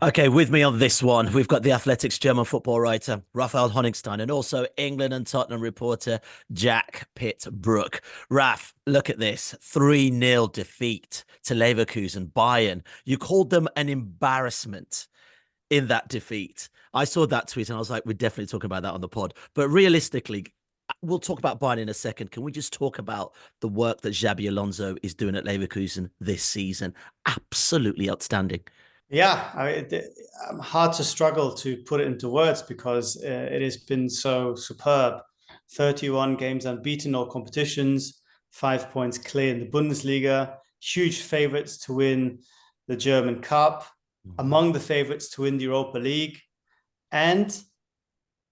Okay, with me on this one, we've got the Athletics German football writer, Raphael Honigstein, and also England and Tottenham reporter, Jack Pitt-Brooke. Raf, look at this 3-0 defeat to Leverkusen, Bayern. You called them an embarrassment in that defeat. I saw that tweet and I was like, we're definitely talking about that on the pod. But realistically, we'll talk about Bayern in a second. Can we just talk about the work that Xabi Alonso is doing at Leverkusen this season? Absolutely outstanding. Yeah, hard to struggle to put it into words because it has been so superb. 31 games unbeaten, all competitions, 5 points clear in the Bundesliga, huge favourites to win the German Cup, among the favourites to win the Europa League, and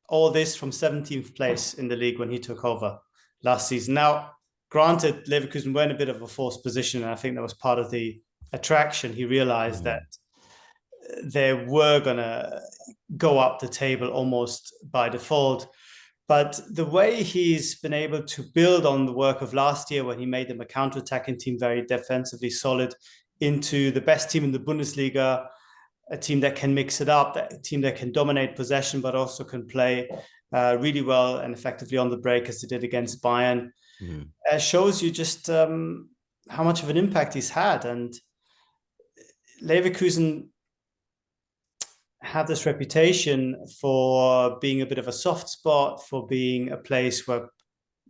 all this from 17th place in the league when he took over last season. Now, granted, Leverkusen were in a bit of a forced position, and I think that was part of the attraction. He realised that they were going to go up the table almost by default. But the way he's been able to build on the work of last year when he made them a counter-attacking team, very defensively solid, into the best team in the Bundesliga, a team that can mix it up, a team that can dominate possession, but also can play really well and effectively on the break as they did against Bayern, shows you just how much of an impact he's had. And Leverkusen have this reputation for being a bit of a soft spot, for being a place where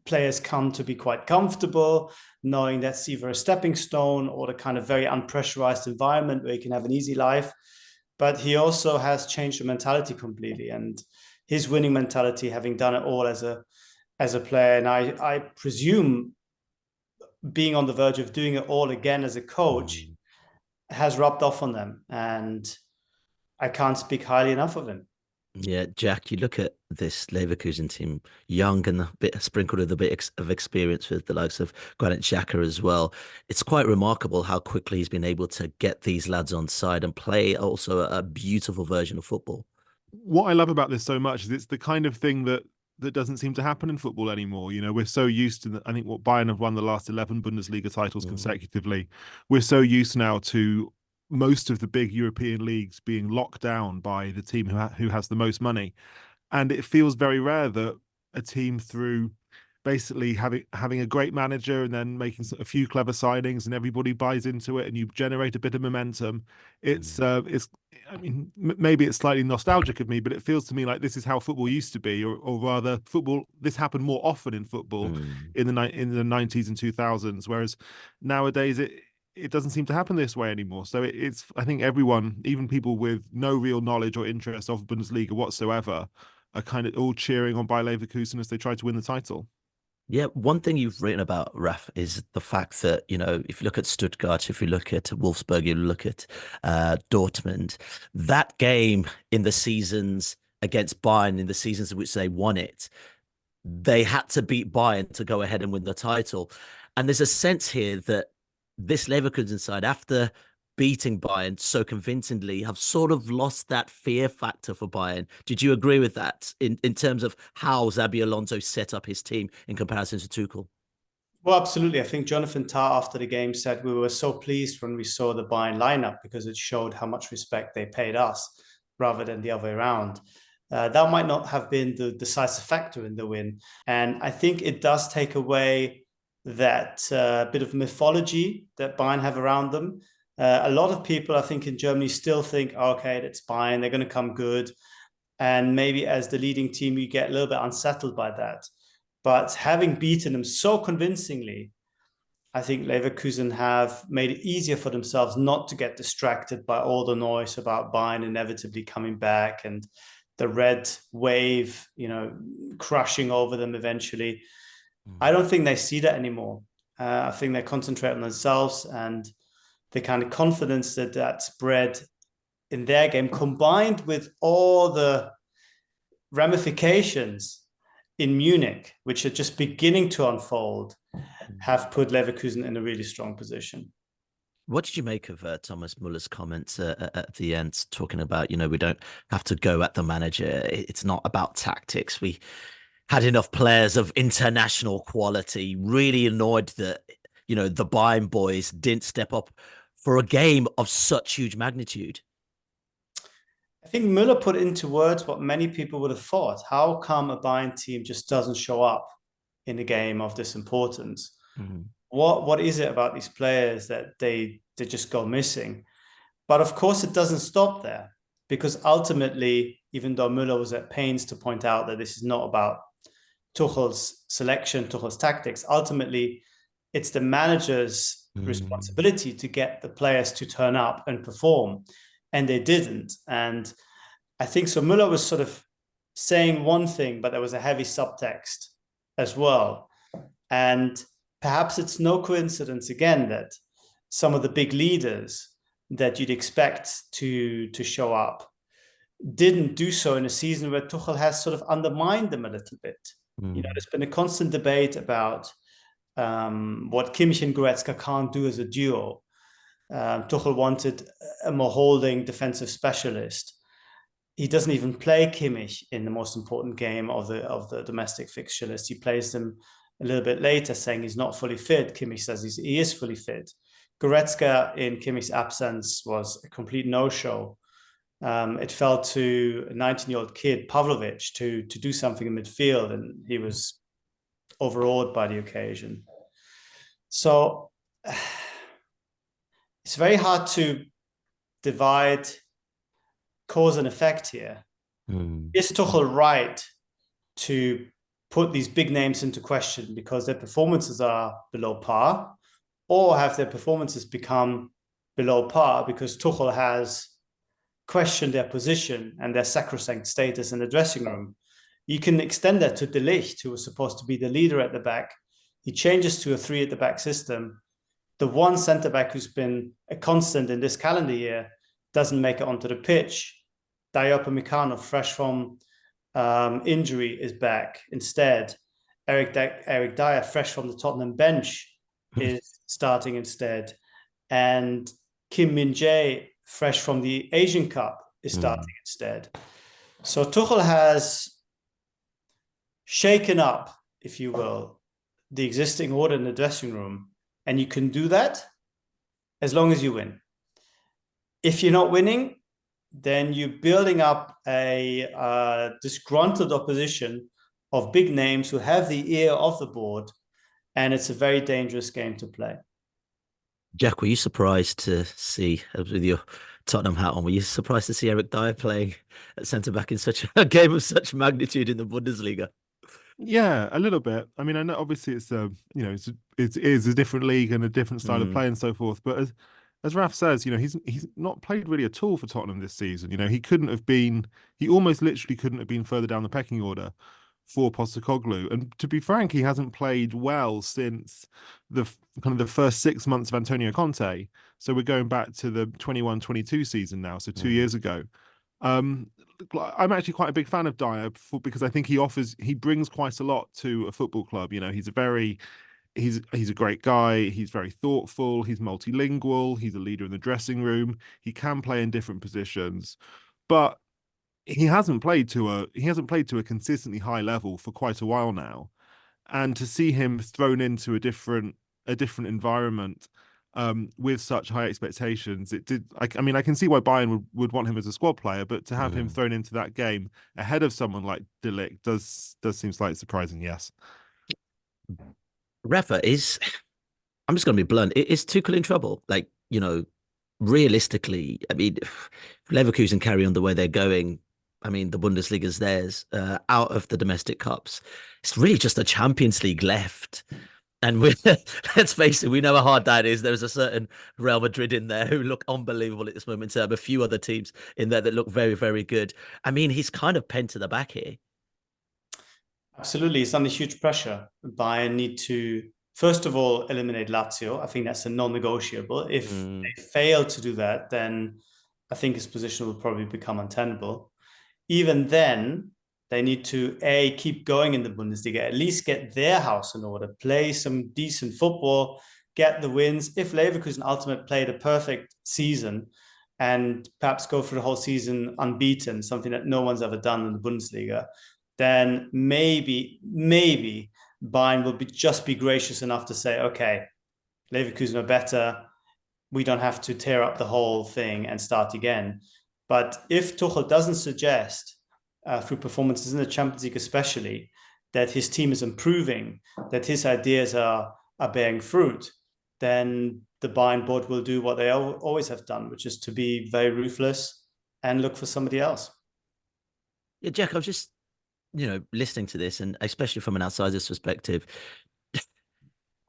players come to be quite comfortable, knowing that's either a stepping stone or the kind of very unpressurized environment where you can have an easy life. But he also has changed the mentality completely, and his winning mentality, having done it all as a player, and I presume being on the verge of doing it all again as a coach, has rubbed off on them. And I can't speak highly enough of him. Yeah, Jack, you look at this Leverkusen team, young and a bit sprinkled with a bit of experience with the likes of Granit Xhaka as well. It's quite remarkable how quickly he's been able to get these lads on side and play also a beautiful version of football. What I love about this so much is it's the kind of thing that doesn't seem to happen in football anymore. You know, we're so used to I think what Bayern have won the last 11 Bundesliga titles consecutively. We're so used now to most of the big European leagues being locked down by the team who has the most money. And it feels very rare that a team, through basically having a great manager and then making a few clever signings and everybody buys into it and you generate a bit of momentum. It's I mean, maybe it's slightly nostalgic of me, but it feels to me like this is how football used to be, or rather football, this happened more often in football in the 90s and 2000s, whereas nowadays it doesn't seem to happen this way anymore. So it's, I think everyone, even people with no real knowledge or interest of Bundesliga whatsoever, are kind of all cheering on Bayer Leverkusen as they try to win the title. Yeah, one thing you've written about, Raf, is the fact that, you know, if you look at Stuttgart, if you look at Wolfsburg, you look at Dortmund, that game in the seasons against Bayern, in the seasons in which they won it, they had to beat Bayern to go ahead and win the title. And there's a sense here that this Leverkusen side, after beating Bayern so convincingly, have sort of lost that fear factor for Bayern. Did you agree with that in terms of how Xabi Alonso set up his team in comparison to Tuchel? Well, absolutely. I think Jonathan Tah after the game said we were so pleased when we saw the Bayern lineup because it showed how much respect they paid us rather than the other way around. That might not have been the decisive factor in the win. And I think it does take away that bit of mythology that Bayern have around them. A lot of people, I think, in Germany still think, okay, that's Bayern, they're going to come good. And maybe as the leading team, you get a little bit unsettled by that. But having beaten them so convincingly, I think Leverkusen have made it easier for themselves not to get distracted by all the noise about Bayern inevitably coming back and the red wave, you know, crushing over them eventually. I don't think they see that anymore. I think they concentrate on themselves and the kind of confidence that's bred in their game, combined with all the ramifications in Munich, which are just beginning to unfold, have put Leverkusen in a really strong position. What did you make of Thomas Muller's comments at the end, talking about, you know, we don't have to go at the manager. It's not about tactics. We had enough players of international quality. Really annoyed that, you know, the Bayern boys didn't step up for a game of such huge magnitude. think Müller put into words what many people would have thought. How come a Bayern team just doesn't show up in a game of this importance? Mm-hmm. What is it about these players that they just go missing? But of course, it doesn't stop there, because ultimately, even though Müller was at pains to point out that this is not about Tuchel's selection, Tuchel's tactics, ultimately, it's the manager's responsibility to get the players to turn up and perform. And they didn't. And I think so Müller was sort of saying one thing, but there was a heavy subtext as well. And perhaps it's no coincidence, again, that some of the big leaders that you'd expect to show up didn't do so in a season where Tuchel has sort of undermined them a little bit. There's been a constant debate about what Kimmich and Goretzka can't do as a duo. Tuchel wanted a more holding defensive specialist. He doesn't even play Kimmich in the most important game of the domestic fixture list. He plays him a little bit later, saying he's not fully fit. Kimmich says he is fully fit. Goretzka, in Kimmich's absence, was a complete no-show. It fell to a 19-year-old kid, Pavlovic, to do something in midfield, and he was overawed by the occasion. So it's very hard to divide cause and effect here. Is Tuchel right to put these big names into question because their performances are below par, or have their performances become below par because Tuchel has questioned their position and their sacrosanct status in the dressing room? You can extend that to De Ligt, who was supposed to be the leader at the back. He changes to a 3 at the back system. The one centre-back who's been a constant in this calendar year doesn't make it onto the pitch. Dayot Upamecano, fresh from injury, is back instead. Eric Dyer, fresh from the Tottenham bench, is starting instead. And Kim Min-jae, fresh from the Asian Cup, is starting instead. So Tuchel has shaken up, if you will, the existing order in the dressing room. And you can do that as long as you win. If you're not winning, then you're building up a disgruntled opposition of big names who have the ear of the board, and it's a very dangerous game to play. Jack, were you surprised to see, with your Tottenham hat on, were you surprised to see Eric Dyer playing at centre-back in such a game of such magnitude in the Bundesliga? Yeah, a little bit. I mean, I know obviously it's it is a different league and a different style of play and so forth. But as Raf says, he's not played really at all for Tottenham this season. He almost literally couldn't have been further down the pecking order for Postecoglou. And to be frank, he hasn't played well since the first 6 months of Antonio Conte. So we're going back to the 21-22 season now, so 2 years ago. I'm actually quite a big fan of Dyer because I think he brings quite a lot to a football club. He's a great guy. He's very thoughtful. He's multilingual. He's a leader in the dressing room. He can play in different positions, but he hasn't played to a consistently high level for quite a while now. And to see him thrown into a different environment with such high expectations, I can see why Bayern would want him as a squad player, but to have him thrown into that game ahead of someone like De Ligt does seem slightly surprising. Yes. Rafa, I'm just going to be blunt. Is Tuchel in trouble? Realistically, I mean, if Leverkusen carry on the way they're going, I mean, the Bundesliga's theirs, out of the domestic cups. It's really just the Champions League left. And let's face it, we know how hard that is. There's a certain Real Madrid in there who look unbelievable at this moment in time. A few other teams in there that look very, very good. I mean, he's kind of penned to the back here. Absolutely. It's under huge pressure. Bayern need to, first of all, eliminate Lazio. I think that's a non-negotiable. If they fail to do that, then I think his position will probably become untenable. Even then, they need to, keep going in the Bundesliga, at least get their house in order, play some decent football, get the wins. If Leverkusen ultimately played a perfect season and perhaps go for the whole season unbeaten, something that no one's ever done in the Bundesliga, then maybe Bayern will just be gracious enough to say, okay, Leverkusen are better. We don't have to tear up the whole thing and start again. But if Tuchel doesn't suggest, through performances in the Champions League especially, that his team is improving, that his ideas are bearing fruit, then the Bayern board will do what they always have done, which is to be very ruthless and look for somebody else. Yeah, Jack, I was just, listening to this, and especially from an outsider's perspective,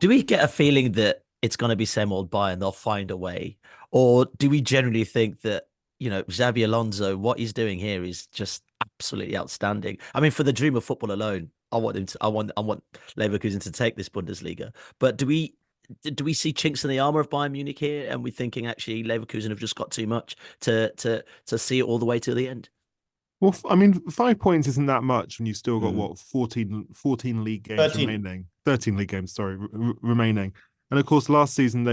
do we get a feeling that it's going to be same old Bayern, they'll find a way? Or do we generally think that, Xabi Alonso, what he's doing here is just absolutely outstanding? I mean, for the dream of football alone, I want Leverkusen to take this Bundesliga. But do we see chinks in the armor of Bayern Munich here? And we're thinking actually Leverkusen have just got too much to see it all the way to the end? Well, I mean, 5 points isn't that much when you still got, what, 14 league games 13. remaining. 13 league games, sorry, remaining. And of course, last season,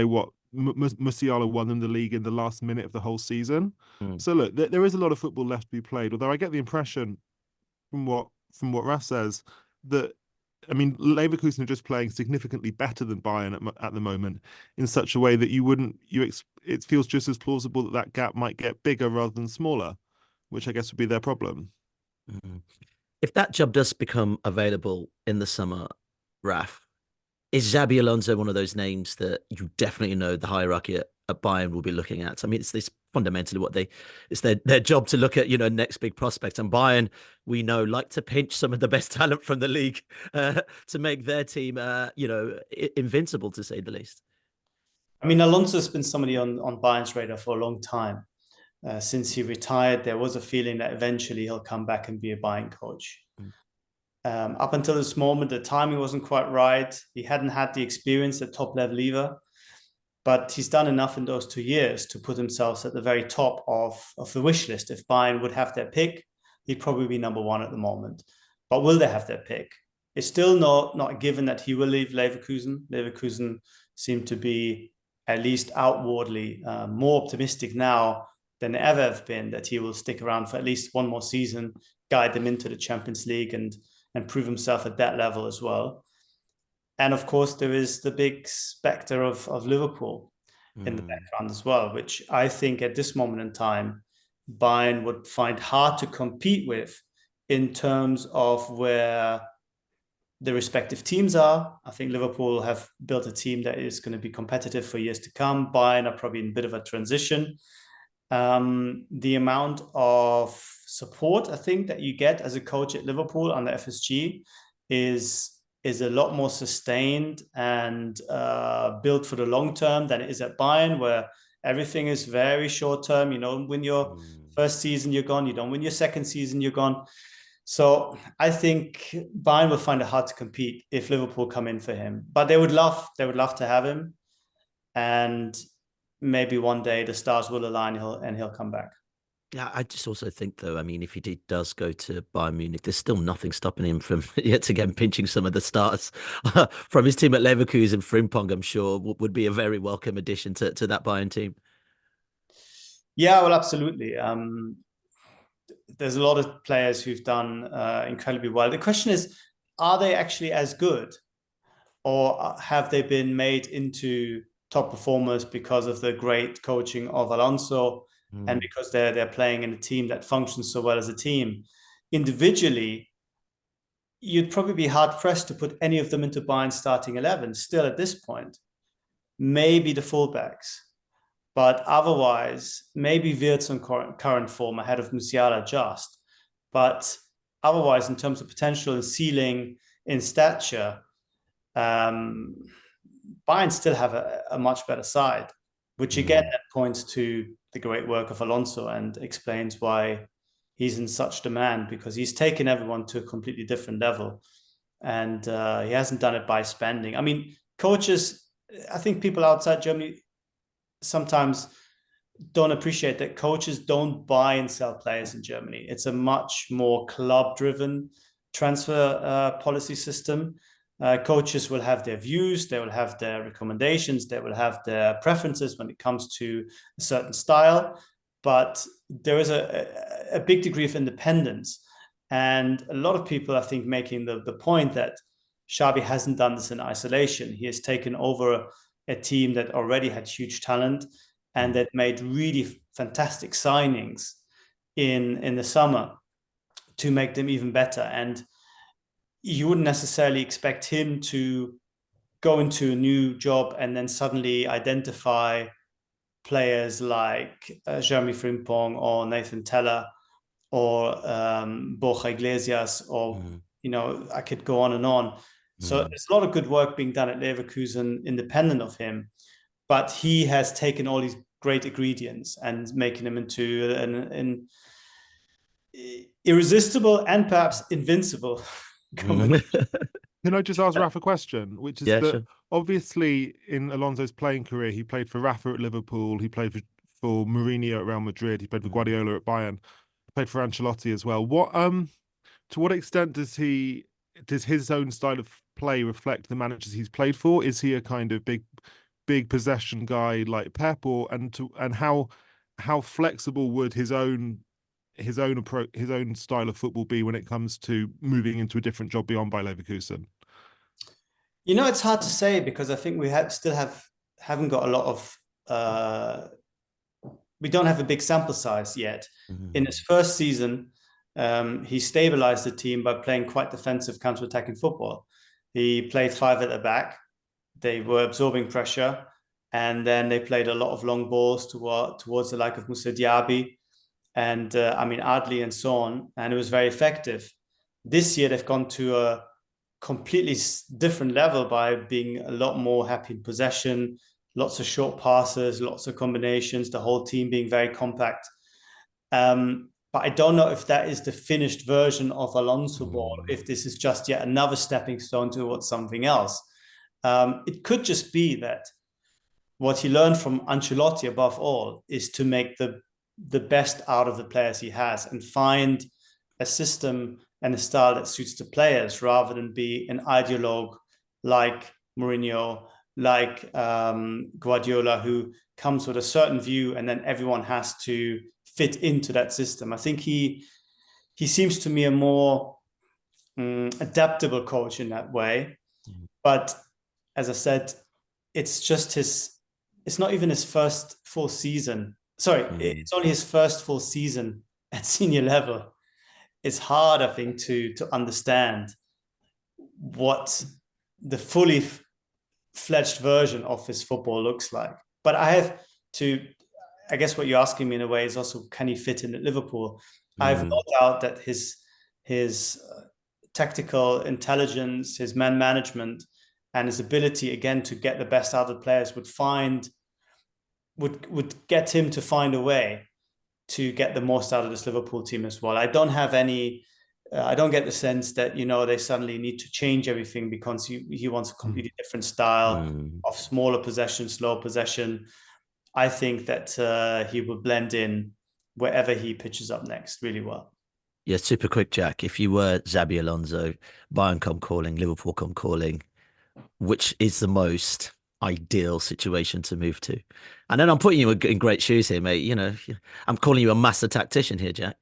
Musiala won them the league in the last minute of the whole season. So look, there is a lot of football left to be played, although I get the impression from what Raf says that, I mean, Leverkusen are just playing significantly better than Bayern at the moment in such a way that it feels just as plausible that gap might get bigger rather than smaller, which I guess would be their problem. If that job does become available in the summer, Raf, is Xabi Alonso one of those names that you definitely know the hierarchy at Bayern will be looking at? I mean, it's fundamentally it's their job to look at, next big prospects. And Bayern, we know, like to pinch some of the best talent from the league to make their team, invincible, to say the least. I mean, Alonso's been somebody on Bayern's radar for a long time. Since he retired, there was a feeling that eventually he'll come back and be a Bayern coach. Up until this moment, the timing wasn't quite right. He hadn't had the experience at top level either, but he's done enough in those 2 years to put himself at the very top of the wish list. If Bayern would have their pick, he'd probably be number one at the moment. But will they have their pick? It's still not given that he will leave Leverkusen. Leverkusen seem to be, at least outwardly, more optimistic now than they ever have been that he will stick around for at least one more season, guide them into the Champions League and prove himself at that level as well. And of course, there is the big specter of Liverpool in the background as well, which I think at this moment in time, Bayern would find hard to compete with in terms of where the respective teams are. I think Liverpool have built a team that is going to be competitive for years to come. Bayern are probably in a bit of a transition. The amount of support, I think, that you get as a coach at Liverpool under FSG is a lot more sustained and built for the long term than it is at Bayern, where everything is very short term. You don't win your first season, you're gone. You don't win your second season, you're gone. So I think Bayern will find it hard to compete if Liverpool come in for him. But they would love to have him, and maybe one day the stars will align and he'll come back. Yeah, I just also think, though, I mean, if he does go to Bayern Munich, there's still nothing stopping him from yet again pinching some of the stars from his team at Leverkusen. Frimpong, I'm sure, would be a very welcome addition to that Bayern team. Yeah, well, absolutely. There's a lot of players who've done incredibly well. The question is, are they actually as good, or have they been made into top performers because of the great coaching of Alonso and because they're playing in a team that functions so well as a team? Individually, you'd probably be hard pressed to put any of them into Bayern's starting 11 still at this point. Maybe the fullbacks, but otherwise, maybe Wirtz on current form ahead of Musiala just. But otherwise, in terms of potential and ceiling in stature, Bayern still have a much better side, which again points to the great work of Alonso and explains why he's in such demand, because he's taken everyone to a completely different level. And he hasn't done it by spending. I mean, coaches, I think people outside Germany sometimes don't appreciate that coaches don't buy and sell players in Germany. It's a much more club-driven transfer policy system. Coaches will have their views, they will have their recommendations, they will have their preferences when it comes to a certain style, but there is a big degree of independence. And a lot of people, I think, making the point that Xabi hasn't done this in isolation. He has taken over a team that already had huge talent and that made really fantastic signings in the summer to make them even better. And you wouldn't necessarily expect him to go into a new job and then suddenly identify players like Jeremy Frimpong or Nathan Teller or Borja Iglesias, or I could go on and on. So there's a lot of good work being done at Leverkusen independent of him, but he has taken all these great ingredients and making them into an irresistible and perhaps invincible combination. Can I just ask Rafa a question, which is that sure. obviously in Alonso's playing career, he played for Rafa at Liverpool, he played for Mourinho at Real Madrid, he played for Guardiola at Bayern, he played for Ancelotti as well. To what extent does his own style of play reflect the managers he's played for? Is he a kind of big possession guy like Pep, and how flexible would his own approach, his own style of football be when it comes to moving into a different job beyond Bayer Leverkusen? It's hard to say, because I think we haven't got a lot of we don't have a big sample size yet. In his first season, he stabilized the team by playing quite defensive counter-attacking football. He played 5 at the back. They were absorbing pressure, and then they played a lot of long balls towards the like of Moussa Diaby and Adli and so on, and it was very effective. This year they've gone to a completely different level by being a lot more happy in possession, lots of short passes, lots of combinations, the whole team being very compact. But I don't know if that is the finished version of Alonso ball, if this is just yet another stepping stone towards something else. It could just be that what he learned from Ancelotti above all is to make the best out of the players he has and find a system and a style that suits the players, rather than be an ideologue like Mourinho, like Guardiola, who comes with a certain view and then everyone has to fit into that system. I think he seems to me a more adaptable coach in that way. But as I said, it's not even his first full season. Sorry, it's only his first full season at senior level. It's hard, I think, to understand what the fully fledged version of his football looks like. But I guess what you're asking me in a way is also, can he fit in at Liverpool? I have no doubt that his tactical intelligence, his man management, and his ability again to get the best out of the players would get him to find a way to get the most out of this Liverpool team as well. I don't get the sense that they suddenly need to change everything because he wants a completely different style of smaller possession, slow possession. I think that he will blend in wherever he pitches up next really well. Yeah, super quick, Jack. If you were Xabi Alonso, Bayern come calling, Liverpool come calling, which is the most ideal situation to move to? And then I'm putting you in great shoes here, mate. I'm calling you a master tactician here, Jack.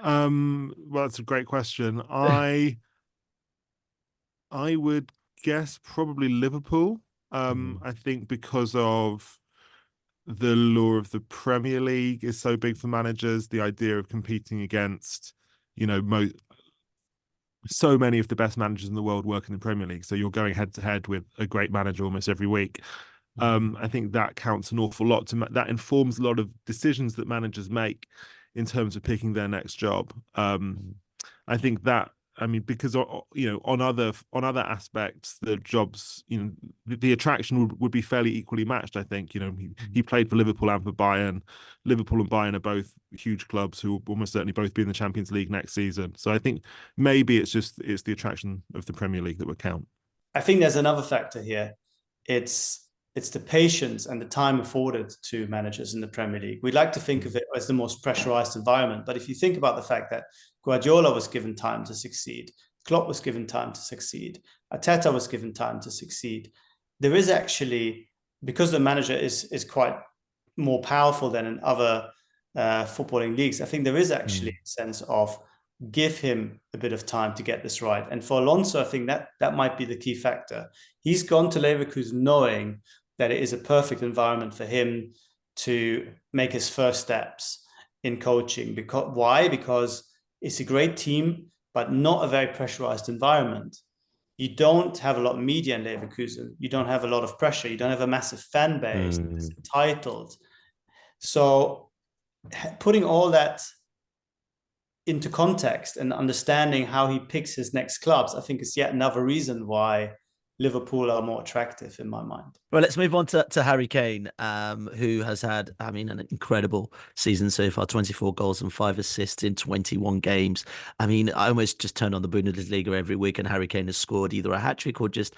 Well, that's a great question. I would guess probably Liverpool. I think because of the lure of the Premier League is so big for managers, the idea of competing against, so many of the best managers in the world work in the Premier League. So you're going head to head with a great manager almost every week. I think that counts an awful lot. That informs a lot of decisions that managers make in terms of picking their next job. I think that, because on other aspects, the jobs, the attraction would be fairly equally matched. I think he played for Liverpool and for Bayern. Liverpool and Bayern are both huge clubs who will almost certainly both be in the Champions League next season. So I think maybe it's the attraction of the Premier League that would count. I think there's another factor here. It's the patience and the time afforded to managers in the Premier League. We'd like to think of it as the most pressurized environment. But if you think about the fact that Guardiola was given time to succeed, Klopp was given time to succeed, Arteta was given time to succeed, there is actually, because the manager is quite more powerful than in other footballing leagues, I think there is actually a sense of give him a bit of time to get this right. And for Alonso, I think that might be the key factor. He's gone to Leverkusen knowing that it is a perfect environment for him to make his first steps. in coaching. Because it's a great team, but not a very pressurized environment. You don't have a lot of media in Leverkusen. You don't have a lot of pressure. You don't have a massive fan base. It's entitled. So putting all that into context and understanding how he picks his next clubs, I think is yet another reason why Liverpool are more attractive in my mind. Well, let's move on to Harry Kane, who has had, I mean, an incredible season so far, 24 goals and 5 assists in 21 games. I mean, I almost just turn on the Bundesliga every week and Harry Kane has scored either a hat-trick or just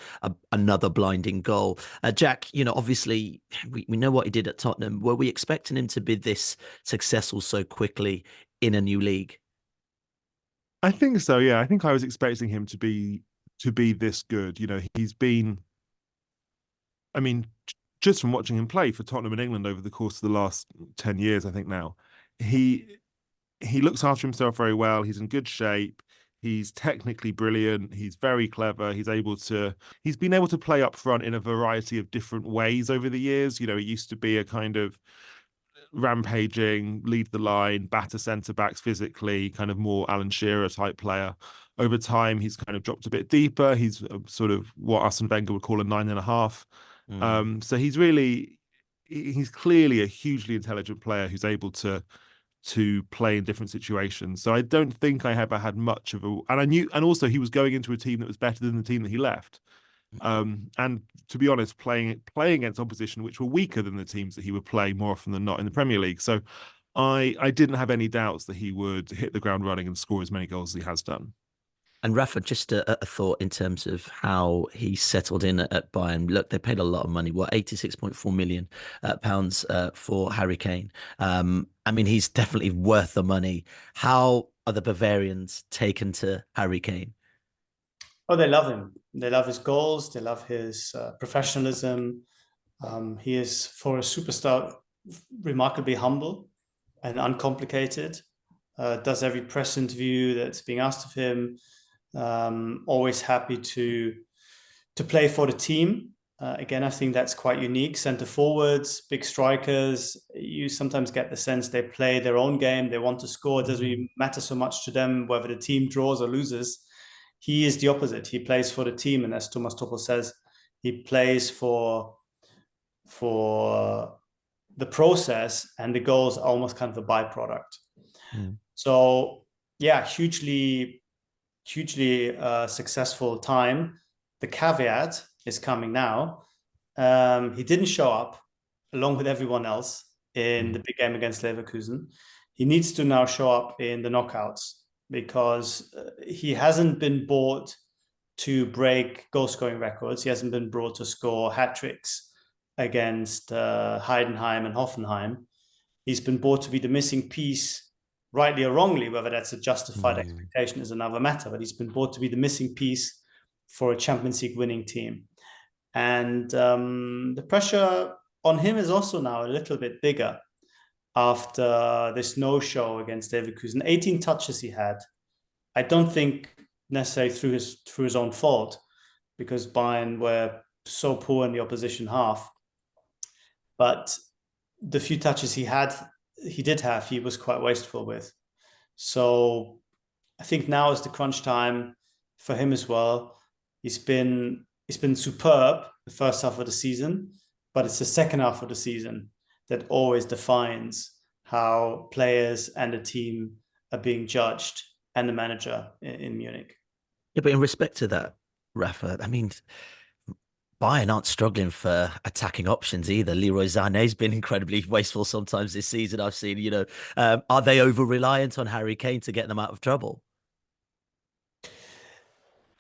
another blinding goal. Jack, obviously, we know what he did at Tottenham. Were we expecting him to be this successful so quickly in a new league? I think so, yeah. I think I was expecting him to be this good. He's been, I mean, just from watching him play for Tottenham in England over the course of the last 10 years, I think now, he looks after himself very well. He's in good shape. He's technically brilliant. He's very clever. He's been able to play up front in a variety of different ways over the years. He used to be a kind of rampaging, lead the line, batter centre backs physically, kind of more Alan Shearer type player. Over time, he's kind of dropped a bit deeper. He's sort of what Arsene Wenger would call a 9.5. So he's clearly a hugely intelligent player who's able to play in different situations. So I don't think I ever had much of and also he was going into a team that was better than the team that he left. And to be honest, playing against opposition which were weaker than the teams that he would play more often than not in the Premier League. So I didn't have any doubts that he would hit the ground running and score as many goals as he has done. And Rafa, just a thought in terms of how he settled in at Bayern. Look, they paid a lot of money. What, 86.4 million pounds for Harry Kane. I mean, he's definitely worth the money. How are the Bavarians taken to Harry Kane? Oh, they love him. They love his goals. They love his professionalism. He is, for a superstar, remarkably humble and uncomplicated. Does every press interview that's being asked of him. Always happy to play for the team. Again, I think that's quite unique. Centre forwards, big strikers, you sometimes get the sense they play their own game. They want to score. It doesn't really matter so much to them whether the team draws or loses. He is the opposite. He plays for the team. And as Thomas Tuchel says, he plays for the process, and the goals are almost kind of a byproduct. So yeah, hugely successful time. The caveat is coming now. He didn't show up along with everyone else in the big game against Leverkusen. He needs to now show up in the knockouts, because he hasn't been bought to break goal-scoring records. He hasn't been brought to score hat-tricks against Heidenheim and Hoffenheim. He's been brought to be the missing piece, rightly or wrongly. Whether that's a justified expectation is another matter, but he's been brought to be the missing piece for a Champions League winning team. And the pressure on him is also now a little bit bigger after this no-show against Leverkusen. 18 touches he had. I don't think necessarily through his own fault, because Bayern were so poor in the opposition half. But the few touches he did have, he was quite wasteful with. So I think now is the crunch time for him as well. He's been superb the first half of the season, but it's the second half of the season that always defines how players and the team are being judged, and the manager in Munich. Yeah, but in respect to that, Rafa, I mean, Bayern aren't struggling for attacking options either. Leroy Sané's been incredibly wasteful sometimes this season. I've seen, are they over-reliant on Harry Kane to get them out of trouble?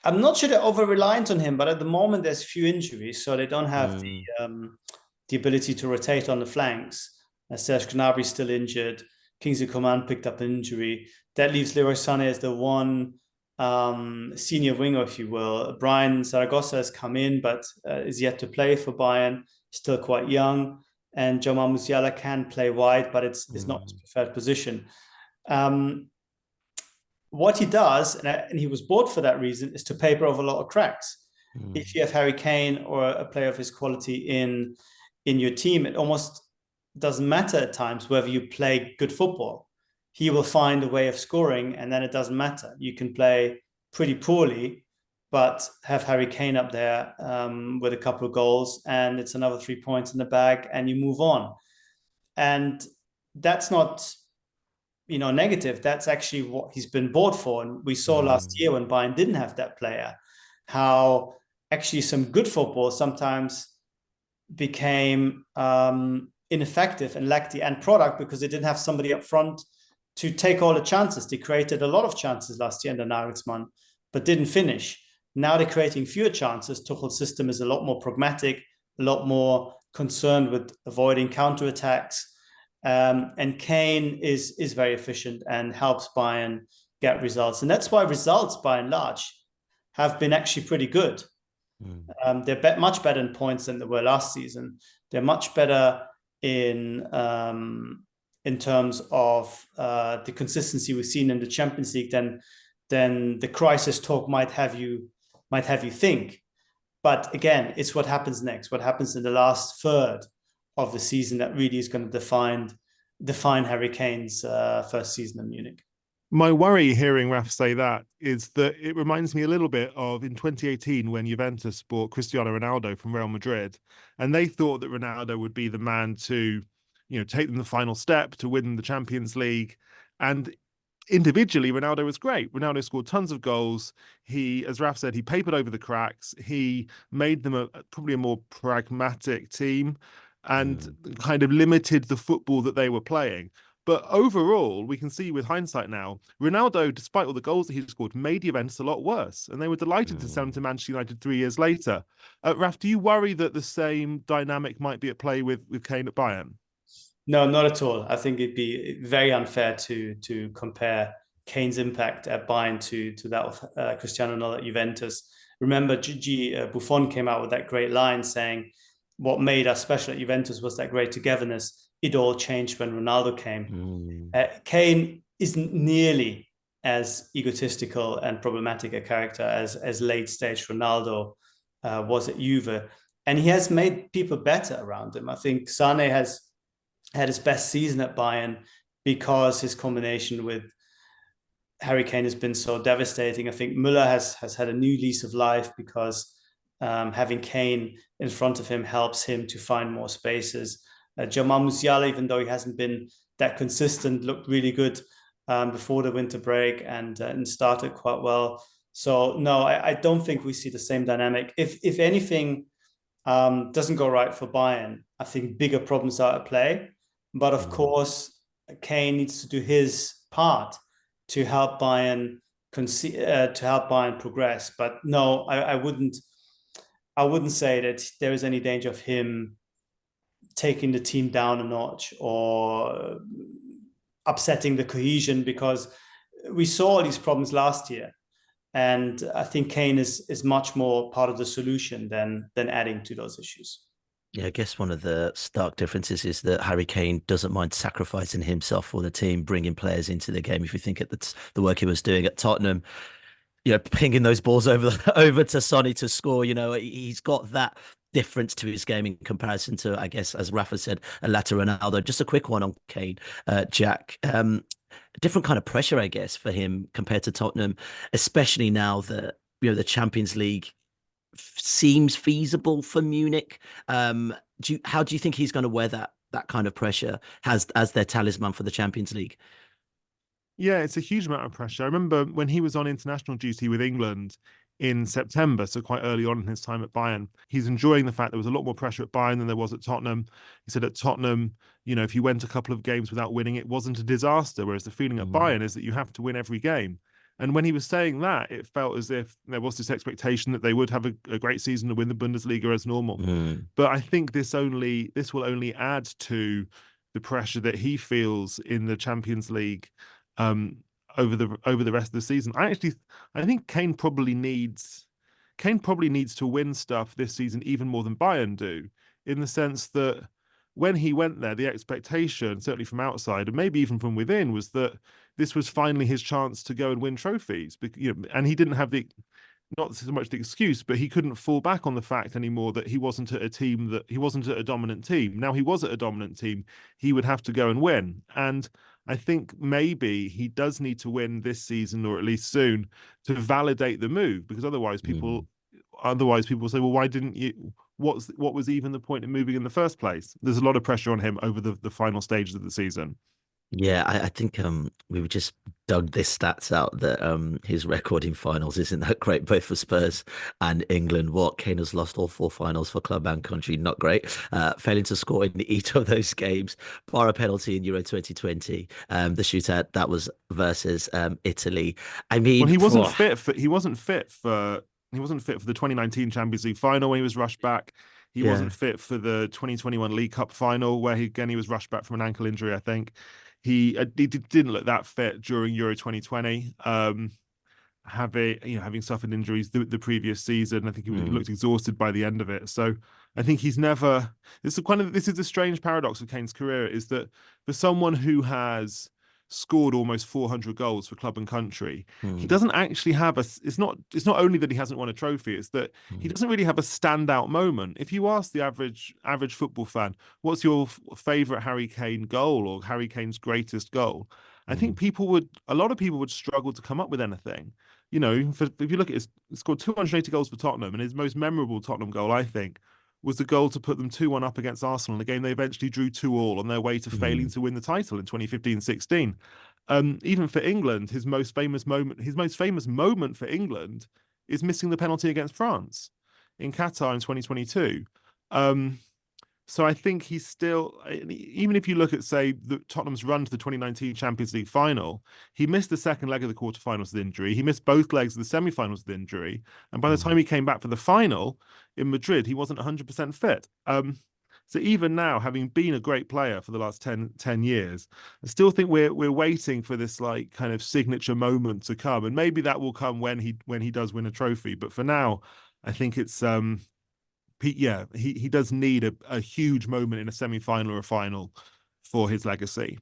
I'm not sure they're over-reliant on him, but at the moment there's few injuries, so they don't have the ability to rotate on the flanks. Serge Gnabry's still injured. Kingsley Coman picked up an injury. That leaves Leroy Sané as the one senior winger, if you will. Brian Zaragoza has come in, but is yet to play for Bayern, still quite young. And Jamal Musiala can play wide, but it's not his preferred position. What he does, and he was bought for that reason, is to paper over a lot of cracks. If you have Harry Kane or a player of his quality in your team, it almost doesn't matter at times whether you play good football. he will find a way of scoring, and then it doesn't matter. You can play pretty poorly, but have Harry Kane up there with a couple of goals, and it's another 3 points in the bag, and you move on. And that's not, negative. That's actually what he's been bought for. And we saw last year when Bayern didn't have that player, how actually some good football sometimes became ineffective and lacked the end product because they didn't have somebody up front to take all the chances. They created a lot of chances last year in the Nagelsmann, but didn't finish. Now they're creating fewer chances. Tuchel's system is a lot more pragmatic, a lot more concerned with avoiding counterattacks. And Kane is very efficient and helps Bayern get results. And that's why results, by and large, have been actually pretty good. They're much better in points than they were last season. They're much better in terms of the consistency we've seen in the Champions League than the crisis talk might have you think. But again, it's what happens next, what happens in the last third of the season that really is going to define Harry Kane's first season in Munich. My worry hearing Raf say that is that it reminds me a little bit of in 2018 when Juventus bought Cristiano Ronaldo from Real Madrid, and they thought that Ronaldo would be the man to, take them the final step to win the Champions League. And individually, Ronaldo was great. Ronaldo scored tons of goals. He, as Raf said, he papered over the cracks. He made them probably a more pragmatic team and kind of limited the football that they were playing. But overall, we can see with hindsight now, Ronaldo, despite all the goals that he scored, made Juventus a lot worse. And they were delighted to sell him to Manchester United 3 years later. Raf, do you worry that the same dynamic might be at play with Kane at Bayern? No, not at all. I think it'd be very unfair to compare Kane's impact at Bayern to that of Cristiano Ronaldo at Juventus. Remember, Gigi Buffon came out with that great line saying, what made us special at Juventus was that great togetherness. It all changed when Ronaldo came. Kane isn't nearly as egotistical and problematic a character as late stage Ronaldo was at Juve. And he has made people better around him. I think Sané has had his best season at Bayern because his combination with Harry Kane has been so devastating. I think Müller has had a new lease of life because having Kane in front of him helps him to find more spaces. Jamal Musiala, even though he hasn't been that consistent, looked really good before the winter break and started quite well. So no, I don't think we see the same dynamic. If anything doesn't go right for Bayern, I think bigger problems are at play. But of course, Kane needs to do his part to help Bayern progress. But no, I wouldn't say that there is any danger of him taking the team down a notch or upsetting the cohesion, because we saw all these problems last year. And I think Kane is much more part of the solution than adding to those issues. Yeah, I guess one of the stark differences is that Harry Kane doesn't mind sacrificing himself for the team, bringing players into the game. If you think at the work he was doing at Tottenham, pinging those balls over to Sonny to score, he's got that difference to his game in comparison to, I guess, as Rafa said, a latter Ronaldo. Just a quick one on Kane, Jack. Different kind of pressure, I guess, for him compared to Tottenham, especially now that the Champions League seems feasible for Munich. How do you think he's going to wear that kind of pressure as their talisman for the Champions League? Yeah, it's a huge amount of pressure. I remember when he was on international duty with England in September, so quite early on in his time at Bayern, he's enjoying the fact there was a lot more pressure at Bayern than there was at Tottenham. He said at Tottenham, if you went a couple of games without winning, it wasn't a disaster, whereas the feeling at Bayern is that you have to win every game. And when he was saying that, it felt as if there was this expectation that they would have a great season to win the Bundesliga as normal. But I think this will only add to the pressure that he feels in the Champions League over the rest of the season. I think Kane probably needs to win stuff this season even more than Bayern do, in the sense that when he went there, the expectation, certainly from outside and maybe even from within, was that this was finally his chance to go and win trophies. And he didn't have not so much the excuse, but he couldn't fall back on the fact anymore that he wasn't at a dominant team. Now he was at a dominant team, he would have to go and win. And I think maybe he does need to win this season, or at least soon, to validate the move, because otherwise people say, well, why didn't you? What was even the point in moving in the first place? There's a lot of pressure on him over the final stages of the season. Yeah, I think we just dug this stats out that his record in finals isn't that great, both for Spurs and England. What Kane has lost all 4 finals for club and country, not great. Failing to score in each of those games, bar a penalty in Euro 2020. The shootout that was versus Italy. I mean, well, he wasn't fit for the 2019 Champions League final when he was rushed back. He wasn't fit for the 2021 League Cup final where he was rushed back from an ankle injury, I think. He didn't look that fit during Euro 2020. Having suffered injuries the previous season, I think he looked exhausted by the end of it. So I think he's never. This is a strange paradox of Kane's career, is that for someone who has scored almost 400 goals for club and country, he doesn't actually have a. It's not only that he hasn't won a trophy; it's that he doesn't really have a standout moment. If you ask the average football fan, what's your favorite Harry Kane goal or Harry Kane's greatest goal, I think a lot of people would struggle to come up with anything. You know, if you look at he scored 280 goals for Tottenham, and his most memorable Tottenham goal, I think, was the goal to put them 2-1 up against Arsenal in a game they eventually drew 2-2 on their way to failing to win the title in 2015-16. Even for England, his most famous moment for England is missing the penalty against France in Qatar in 2022. So I think he's still, even if you look at, say, Tottenham's run to the 2019 Champions League final, he missed the second leg of the quarterfinals with injury. He missed both legs of the semi-finals with injury. And by the time he came back for the final in Madrid, he wasn't 100% fit. So even now, having been a great player for the last 10 years, I still think we're waiting for this like kind of signature moment to come. And maybe that will come when he does win a trophy. But for now, I think it's he does need a huge moment in a semi-final or a final for his legacy.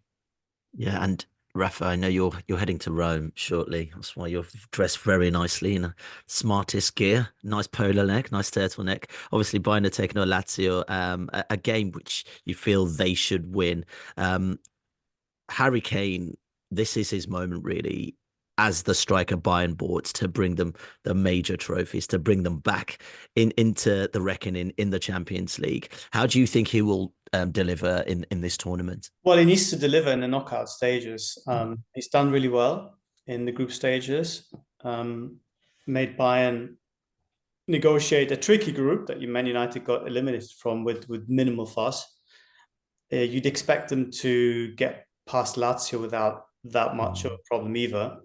Yeah, and Rafa, I know you're heading to Rome shortly. That's why you're dressed very nicely in the smartest gear. Nice polo neck, nice turtleneck. Obviously, Bayern are taking on Lazio, a game which you feel they should win. Harry Kane, this is his moment really as the striker Bayern bought to bring them the major trophies, to bring them back into the reckoning in the Champions League. How do you think he will deliver in this tournament? Well, he needs to deliver in the knockout stages. He's done really well in the group stages, made Bayern negotiate a tricky group that Man United got eliminated from with minimal fuss. You'd expect them to get past Lazio without that much of a problem either,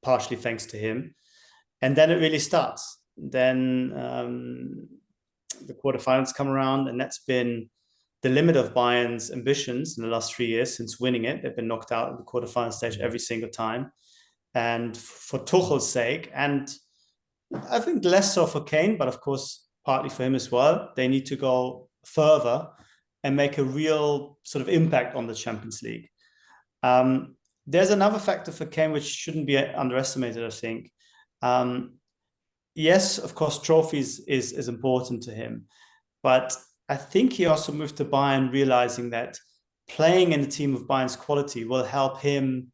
partially thanks to him. And then it really starts. Then the quarterfinals come around, and that's been the limit of Bayern's ambitions in the last 3 years since winning it. They've been knocked out of the quarterfinal stage every single time. And for Tuchel's sake, and I think less so for Kane, but of course, partly for him as well, they need to go further and make a real sort of impact on the Champions League. There's another factor for Kane which shouldn't be underestimated, I think. Yes, of course, trophies is important to him, but I think he also moved to Bayern realizing that playing in a team of Bayern's quality will help him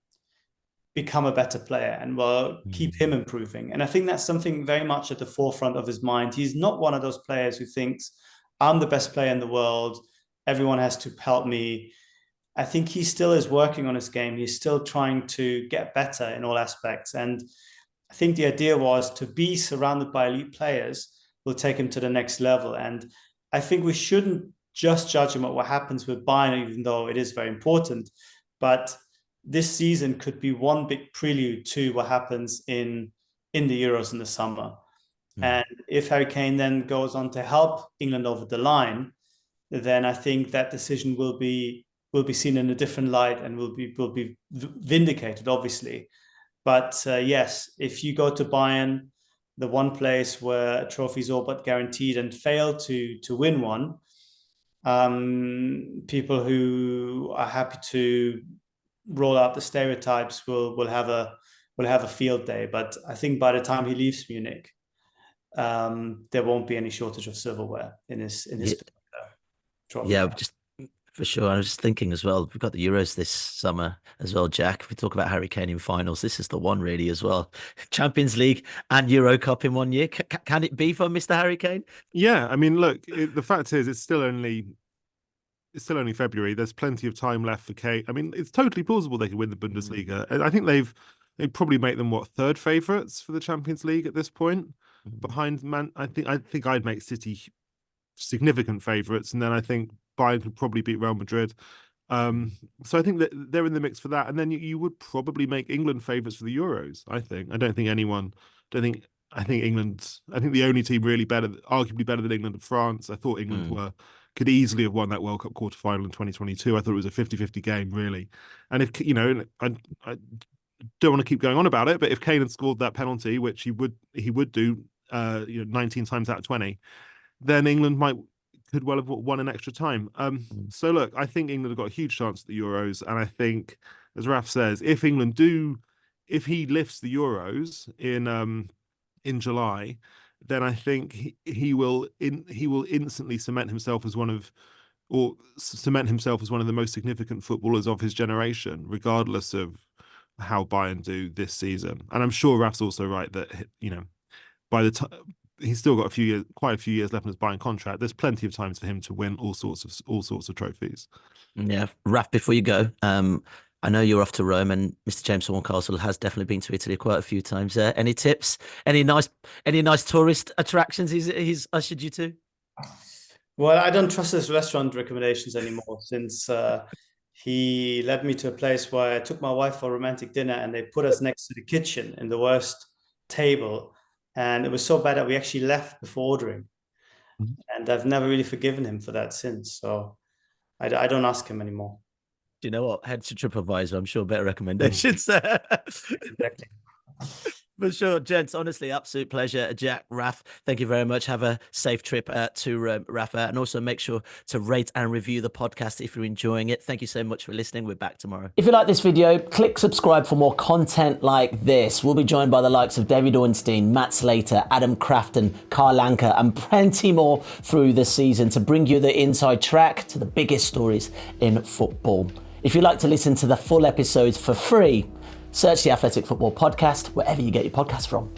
become a better player and will keep him improving. And I think that's something very much at the forefront of his mind. He's not one of those players who thinks, I'm the best player in the world, everyone has to help me. I think he still is working on his game. He's still trying to get better in all aspects. And I think the idea was to be surrounded by elite players will take him to the next level. And I think we shouldn't just judge him at what happens with Bayern, even though it is very important. But this season could be one big prelude to what happens in the Euros in the summer. And if Harry Kane then goes on to help England over the line, then I think that decision will be seen in a different light and will be vindicated, obviously. But yes, if you go to Bayern, the one place where a trophy is all but guaranteed, and fail to win one, people who are happy to roll out the stereotypes will have a field day. But I think by the time he leaves Munich, there won't be any shortage of silverware in his particular trophy. Yeah, just For sure. I was just thinking as well, we've got the Euros this summer as well, Jack. If we talk about Harry Kane in finals, this is the one really as well. Champions League and Euro Cup in 1 year. Can it be for Mr. Harry Kane? Yeah, I mean, look, the fact is, it's still only February. There's plenty of time left for Kane. I mean, it's totally plausible they could win the Bundesliga. And I think they probably make them third favourites for the Champions League at this point, behind Man. I think I'd make City significant favourites, and then I think Bayern could probably beat Real Madrid. So I think that they're in the mix for that, and then you would probably make England favourites for the Euros. I think England. I think the only team really arguably better than England and France. I thought England could easily have won that World Cup quarterfinal in 2022. I thought it was a 50-50 game, really. And if I don't want to keep going on about it, but if Kane had scored that penalty, which he would do, 19 times out of 20, then England could well have won an extra time. So look, I think England have got a huge chance at the Euros, and I think, as Raf says, if he lifts the Euros in July, then I think he will instantly cement himself as one of the most significant footballers of his generation, regardless of how Bayern do this season. And I'm sure Raf's also right that by the time he's still got quite a few years left in his Bayern contract, there's plenty of time for him to win all sorts of trophies. Yeah, Raf, before you go, I know you're off to Rome, and Mr. James Horncastle has definitely been to Italy quite a few times. Any tips? Any nice tourist attractions he's ushered you to? Well, I don't trust his restaurant recommendations anymore since he led me to a place where I took my wife for a romantic dinner, and they put us next to the kitchen in the worst table. And it was so bad that we actually left before ordering. And I've never really forgiven him for that since. So I don't ask him anymore. Do you know what? Head to TripAdvisor. I'm sure better recommendations. Exactly. For sure, gents. Honestly, absolute pleasure. Jack, Raf, thank you very much. Have a safe trip to Raphael. And also make sure to rate and review the podcast if you're enjoying it. Thank you so much for listening. We're back tomorrow. If you like this video, click subscribe for more content like this. We'll be joined by the likes of David Ornstein, Matt Slater, Adam Crafton, Carl Anker, and plenty more through the season to bring you the inside track to the biggest stories in football. If you'd like to listen to the full episodes for free, search the Athletic Football Podcast wherever you get your podcasts from.